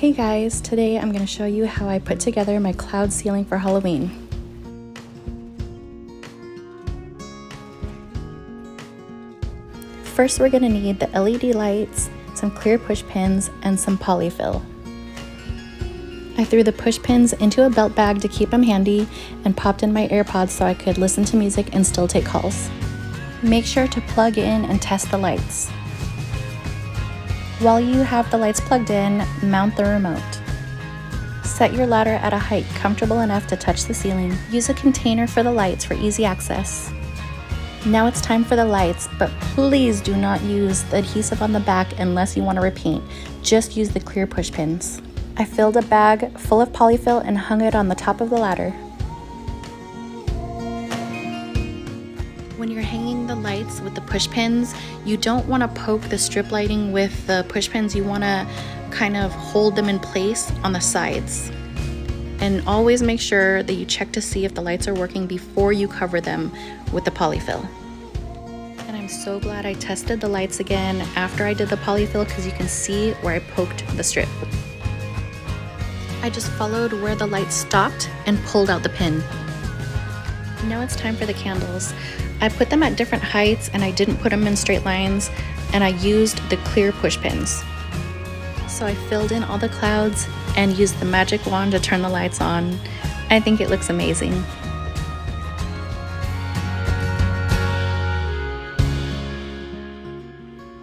Hey guys, today I'm going to show you how I put together my cloud ceiling for Halloween. First we're going to need the LED lights, some clear push pins, and some polyfill. I threw the push pins into a belt bag to keep them handy and popped in my AirPods so I could listen to music and still take calls. Make sure to plug in and test the lights. While you have the lights plugged in, mount the remote. Set your ladder at a height comfortable enough to touch the ceiling. Use a container for the lights for easy access. Now it's time for the lights, but please do not use the adhesive on the back unless you want to repaint. Just use the clear push pins. I filled a bag full of polyfill and hung it on the top of the ladder. When you're hanging the lights with the push pins, you don't want to poke the strip lighting with the push pins. You want to kind of hold them in place on the sides. And always make sure that you check to see if the lights are working before you cover them with the polyfill. And I'm so glad I tested the lights again after I did the polyfill because you can see where I poked the strip. I just followed where the light stopped and pulled out the pin. Now it's time for the candles. I put them at different heights and I didn't put them in straight lines, and I used the clear push pins. So I filled in all the clouds and used the magic wand to turn the lights on. I think it looks amazing.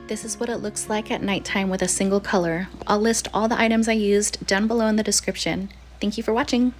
This is what it looks like at nighttime with a single color. I'll list all the items I used down below in the description. Thank you for watching.